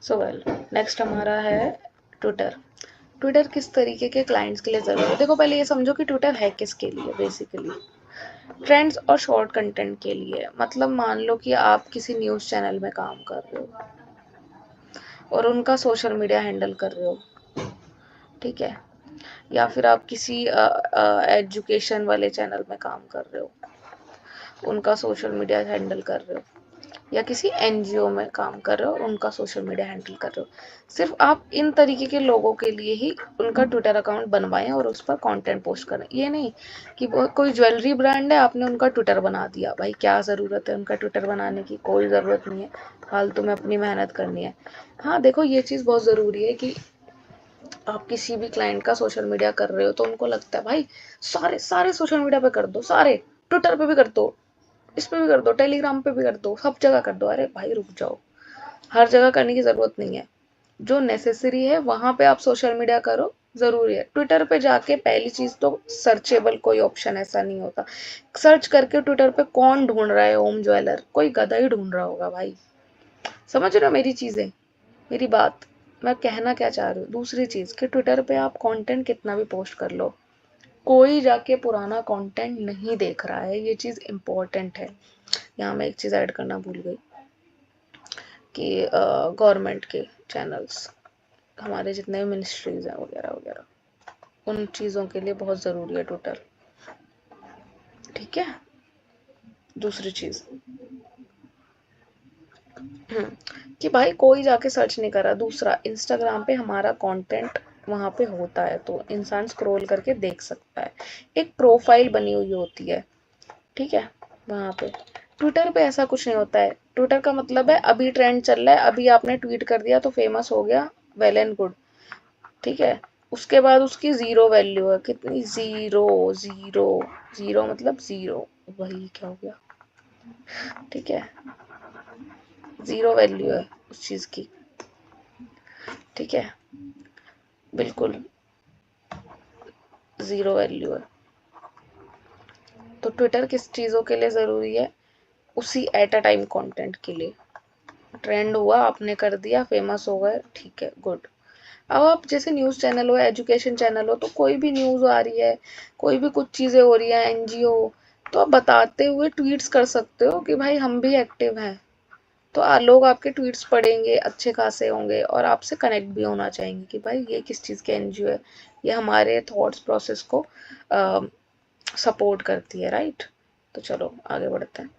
So well, next हमारा है Twitter. Twitter किस तरीके के क्लाइंट्स के लिए ज़रूरी है? देखो पहले ये समझो कि ट्विटर है किसके लिए। बेसिकली ट्रेंड्स और शॉर्ट कंटेंट के लिए। मतलब मान लो कि आप किसी न्यूज़ चैनल में काम कर रहे हो और उनका सोशल मीडिया हैंडल कर रहे हो, ठीक है, या फिर आप किसी एजुकेशन वाले चैनल में काम कर रहे हो, उनका सोशल मीडिया हैंडल कर रहे हो, या किसी एनजीओ में काम कर रहे हो, उनका सोशल मीडिया हैंडल कर रहे हो। सिर्फ आप इन तरीके के लोगों के लिए ही उनका ट्विटर अकाउंट बनवाएं और उस पर कंटेंट पोस्ट करें। ये नहीं कि वो कोई ज्वेलरी ब्रांड है, आपने उनका ट्विटर बना दिया। भाई क्या ज़रूरत है उनका ट्विटर बनाने की? कोई ज़रूरत नहीं है, फालतू में अपनी मेहनत करनी है। हाँ देखो, ये चीज़ बहुत ज़रूरी है कि आप किसी भी क्लाइंट का सोशल मीडिया कर रहे हो तो उनको लगता है भाई सारे सारे सोशल मीडिया पे कर दो, सारे ट्विटर पे भी कर दो, इस पे भी कर दो, टेलीग्राम पे भी कर दो, सब जगह कर दो। अरे भाई रुक जाओ, हर जगह करने की ज़रूरत नहीं है। जो नेसेसरी है वहाँ पे आप सोशल मीडिया करो, ज़रूरी है। ट्विटर पे जाके पहली चीज़ तो सर्चेबल कोई ऑप्शन ऐसा नहीं होता। सर्च करके ट्विटर पे कौन ढूंढ रहा है ओम ज्वेलर? कोई गधा ही ढूंढ रहा होगा भाई। समझ रहे हो मेरी चीज़ें, मेरी बात? मैं कहना क्या चाह रही हूँ, दूसरी चीज़ कि ट्विटर पे आप कंटेंट कितना भी पोस्ट कर लो, कोई जाके पुराना कंटेंट नहीं देख रहा है। ये चीज़ इम्पोर्टेंट है। यहाँ मैं एक चीज़ ऐड करना भूल गई कि गवर्नमेंट के चैनल्स, हमारे जितने भी मिनिस्ट्रीज हैं वगैरह वगैरह, उन चीज़ों के लिए बहुत ज़रूरी है ट्विटर, ठीक है। दूसरी चीज़ कि भाई कोई जाके सर्च नहीं कर रहा। दूसरा, इंस्टाग्राम पे हमारा कंटेंट वहाँ पे होता है तो इंसान स्क्रॉल करके देख सकता है, एक प्रोफाइल बनी हुई होती है, ठीक है, वहाँ पे। ट्विटर पे ऐसा कुछ नहीं होता है। ट्विटर का मतलब है अभी ट्रेंड चल रहा है, अभी आपने ट्वीट कर दिया तो फेमस हो गया, वेल एंड गुड, ठीक है। उसके बाद उसकी ज़ीरो वैल्यू है। कितनी? ज़ीरो। ज़ीरो। ज़ीरो मतलब ज़ीरो। वही क्या हो गया, ठीक है, ज़ीरो वैल्यू है उस चीज़ की, ठीक है, बिल्कुल ज़ीरो वैल्यू है। तो ट्विटर किस चीज़ों के लिए ज़रूरी है? उसी एट अ टाइम कंटेंट के लिए। ट्रेंड हुआ, आपने कर दिया, फेमस हो गए, ठीक है, गुड। अब आप जैसे न्यूज़ चैनल हो, एजुकेशन चैनल हो, तो कोई भी न्यूज़ आ रही है, कोई भी कुछ चीज़ें हो रही है, एनजीओ, तो आप बताते हुए ट्वीट्स कर सकते हो कि भाई हम भी एक्टिव हैं। तो लोग आपके ट्वीट्स पढ़ेंगे, अच्छे खासे होंगे और आपसे कनेक्ट भी होना चाहेंगे कि भाई ये किस चीज़ के एनजीओ है, ये हमारे थॉट्स प्रोसेस को सपोर्ट करती है, राइट। तो चलो आगे बढ़ते हैं।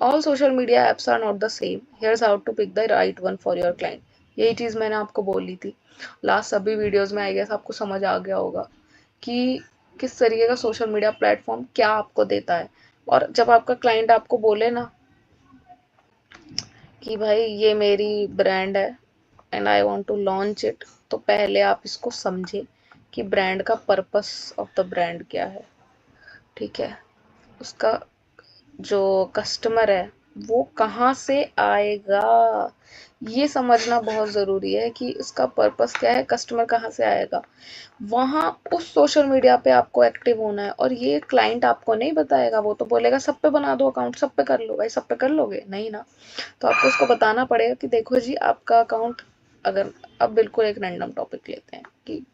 All social media apps are not the same, here's how to pick the right one for your client. यही चीज़ मैंने आपको बोली थी लास्ट सभी वीडियोस में। आई गेस आपको समझ आ गया होगा कि किस तरीके का सोशल मीडिया प्लेटफॉर्म क्या आपको देता है। और जब आपका क्लाइंट आपको बोले ना कि भाई ये मेरी ब्रांड है and I want to launch it, तो पहले आप इसको समझे कि ब्रांड का पर्पस ऑफ द ब्रांड क्या है, ठीक है। उसका जो कस्टमर है वो कहाँ से आएगा, ये समझना बहुत ज़रूरी है कि इसका पर्पस क्या है, कस्टमर कहाँ से आएगा। वहाँ उस सोशल मीडिया पे आपको एक्टिव होना है और ये क्लाइंट आपको नहीं बताएगा। वो तो बोलेगा सब पे बना दो अकाउंट, सब पे कर लो। भाई सब पे कर लोगे? नहीं ना। तो आपको उसको बताना पड़ेगा कि देखो जी आपका अकाउंट, अगर अब बिल्कुल एक रैंडम टॉपिक लेते हैं कि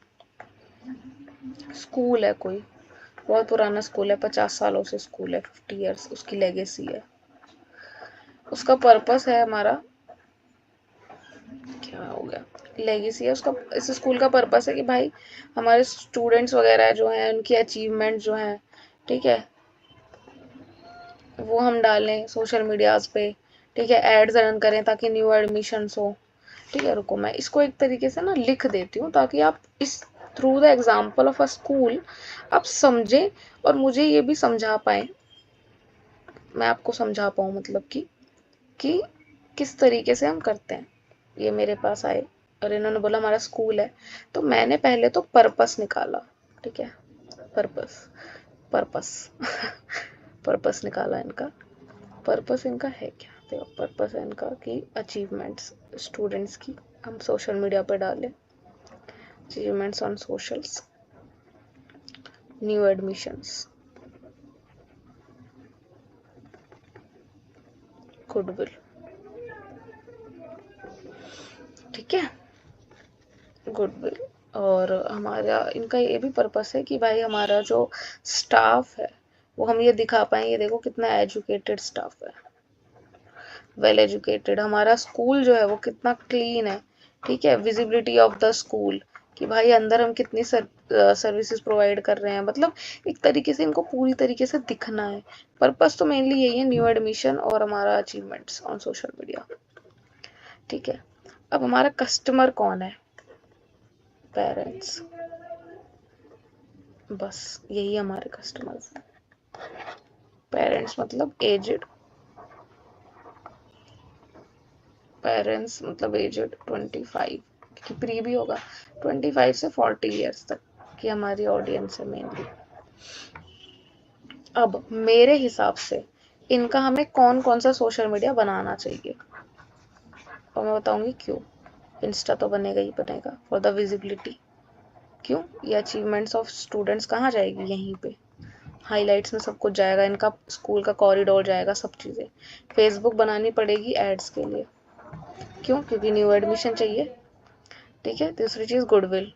स्कूल है, कोई बहुत पुराना स्कूल है, 50 सालों से स्कूल है, 50 ईयर्स उसकी लेगेसी है, उसका पर्पस है हमारा, क्या हो गया, लेगेसी है उसका। इस स्कूल का पर्पस है कि भाई हमारे स्टूडेंट्स वगैरह जो हैं उनकी अचीवमेंट जो हैं, ठीक है, वो हम डालें सोशल मीडियाज पे, ठीक है, एड्स रन करें ताकि न्यू एडमिशन्स हो, ठीक है। रुको मैं इसको एक तरीके से ना लिख देती हूँ ताकि आप इस through the example of a school आप समझें और मुझे ये भी समझा पाए, मैं आपको समझा पाऊँ, मतलब कि किस तरीके से हम करते हैं। ये मेरे पास आए और इन्होंने बोला हमारा स्कूल है, तो मैंने पहले तो पर्पस निकाला, ठीक है, पर्पस, पर्पस पर्पस निकाला इनका। पर्पस इनका है क्या? देखो पर्पस है इनका कि अचीवमेंट्स स्टूडेंट्स की हम सोशल मीडिया पर डालें, achievements on socials, new admissions, goodwill, goodwill. और हमारा इनका ये भी पर्पस है कि भाई हमारा जो स्टाफ है वो हम ये दिखा पाए, ये देखो कितना एजुकेटेड स्टाफ है, वेल एजुकेटेड। हमारा स्कूल जो है वो कितना क्लीन है, ठीक है। विजिबिलिटी ऑफ द स्कूल, कि भाई अंदर हम कितनी सर्विसेज प्रोवाइड कर रहे हैं, मतलब एक तरीके से इनको पूरी तरीके से दिखना है। पर्पस तो मेनली यही है, न्यू एडमिशन और हमारा अचीवमेंट्स ऑन सोशल मीडिया, ठीक है। अब हमारा कस्टमर कौन है? पेरेंट्स, बस यही हमारे कस्टमर्स हैं। पेरेंट्स मतलब एजेड, पेरेंट्स मतलब एजेड 25, क्योंकि प्री भी होगा, 25 से 40 ईयर्स तक की हमारी ऑडियंस है मेनली। अब मेरे हिसाब से इनका हमें कौन कौन सा सोशल मीडिया बनाना चाहिए, और मैं बताऊंगी क्यों। इंस्टा तो बनेगा ही बनेगा फॉर द विजिबिलिटी। क्यों? ये अचीवमेंट्स ऑफ स्टूडेंट्स कहाँ जाएगी? यहीं पे हाइलाइट्स में सब कुछ जाएगा, इनका स्कूल का कॉरिडोर जाएगा, सब चीज़ें। फेसबुक बनानी पड़ेगी एड्स के लिए, क्यों? क्योंकि न्यू एडमिशन चाहिए, ठीक है। दूसरी चीज़ गुडविल,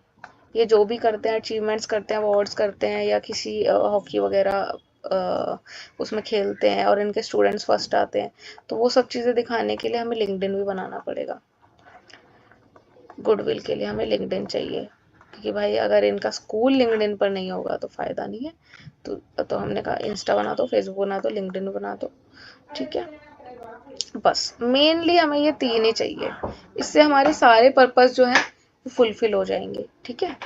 ये जो भी करते हैं, अचीवमेंट्स करते हैं, अवार्ड्स करते हैं, या किसी हॉकी वगैरह उसमें खेलते हैं और इनके स्टूडेंट्स फर्स्ट आते हैं, तो वो सब चीज़ें दिखाने के लिए हमें लिंक्डइन भी बनाना पड़ेगा। गुडविल के लिए हमें लिंक्डइन चाहिए, क्योंकि भाई अगर इनका स्कूल लिंक्डइन पर नहीं होगा तो फ़ायदा नहीं है। तो हमने कहा इंस्टा बना दो, फेसबुक बना दो, लिंक्डइन बना दो, ठीक है। बस मेनली हमें ये तीन ही चाहिए, इससे हमारे सारे पर्पस जो हैं फुलफिल हो जाएंगे, ठीक है।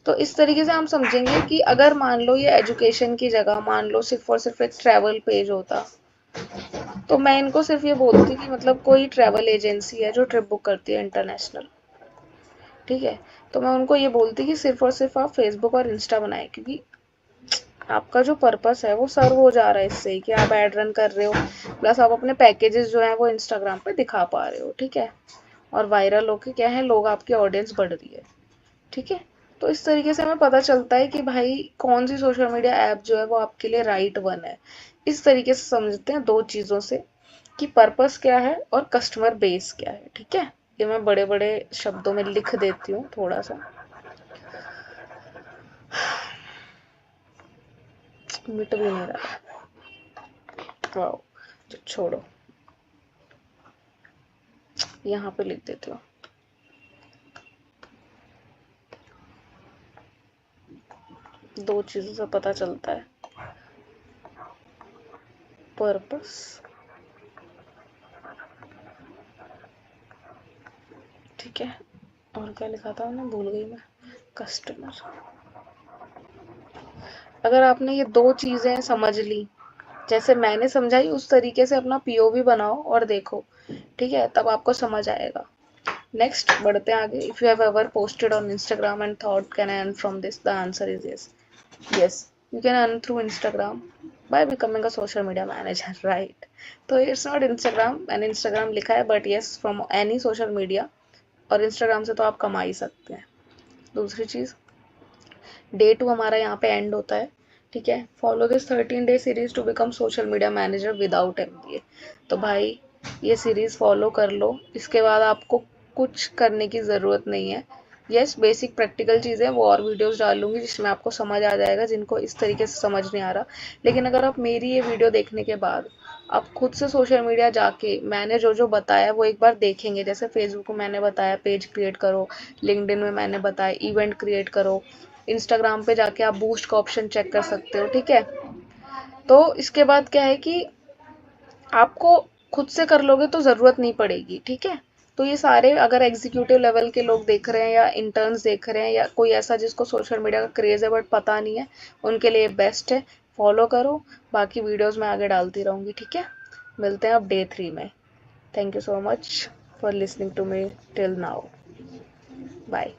तो इस तरीके से हम समझेंगे कि अगर मान लो ये एजुकेशन की जगह मान लो सिर्फ और सिर्फ एक ट्रैवल पेज होता, तो मैं इनको सिर्फ ये बोलती कि मतलब कोई ट्रैवल एजेंसी है जो ट्रिप बुक करती है इंटरनेशनल, ठीक है। तो मैं उनको ये बोलती कि सिर्फ और सिर्फ आप फेसबुक और इंस्टा बनाएं, क्योंकि आपका जो पर्पस है वो सर्व हो जा रहा है इससे कि आप एड रन कर रहे हो, प्लस आप अपने पैकेजेस जो हैं वो इंस्टाग्राम पे दिखा पा रहे हो, ठीक है। और वायरल होके क्या है, लोग आपकी ऑडियंस बढ़ रही है, ठीक है। तो इस तरीके से हमें पता चलता है कि भाई कौन सी सोशल मीडिया ऐप जो है वो आपके लिए राइट वन है। इस तरीके से समझते हैं दो चीज़ों से, कि पर्पस क्या है और कस्टमर बेस क्या है, ठीक है। ये मैं बड़े बड़े शब्दों में लिख देती हूँ थोड़ा सा, मिट भी नहीं रहा। वाओ, छोड़ो, यहाँ पे लिख देती हूँ। दो चीज़ों से पता चलता है, पर्पस, ठीक है, और क्या लिखा था मैंने, भूल गई मैं, कस्टमर। अगर आपने ये दो चीज़ें समझ ली, जैसे मैंने समझाई उस तरीके से अपना पीओवी बनाओ और देखो, ठीक है, तब आपको समझ आएगा। नेक्स्ट बढ़ते हैं आगे। If you have ever posted on Instagram and thought can I earn from this, the answer is yes. Yes, you can earn through Instagram by becoming a social media manager, right. तो it's not Instagram, मैंने Instagram लिखा है, but yes from any social media, और Instagram से तो आप कमा ही सकते हैं। दूसरी चीज़, डे 2 हमारा यहाँ पे एंड होता है, ठीक है। Follow this 13 day series to become social media manager without MBA. तो भाई ये सीरीज फॉलो कर लो, इसके बाद आपको कुछ करने की ज़रूरत नहीं है। यस, बेसिक प्रैक्टिकल चीज़ें वो और वीडियोस डालूंगी जिसमें आपको समझ आ जाएगा, जिनको इस तरीके से समझ नहीं आ रहा। लेकिन अगर आप मेरी ये वीडियो देखने के बाद आप खुद से सोशल मीडिया जाके मैंने जो जो बताया वो एक बार देखेंगे, जैसे फेसबुक में मैंने बताया पेज क्रिएट करो, लिंक्डइन में मैंने बताया इवेंट क्रिएट करो, इंस्टाग्राम पे जाके आप बूस्ट का ऑप्शन चेक कर सकते हो, ठीक है। तो इसके बाद क्या है कि आपको खुद से कर लोगे तो ज़रूरत नहीं पड़ेगी, ठीक है। तो ये सारे अगर एग्जीक्यूटिव लेवल के लोग देख रहे हैं या इंटर्न्स देख रहे हैं या कोई ऐसा जिसको सोशल मीडिया का क्रेज़ है बट पता नहीं है, उनके लिए बेस्ट है, फॉलो करो। बाकी वीडियोस मैं आगे डालती रहूँगी, ठीक है। मिलते हैं अब डे 3 में। Thank you so much for listening to me till now, bye.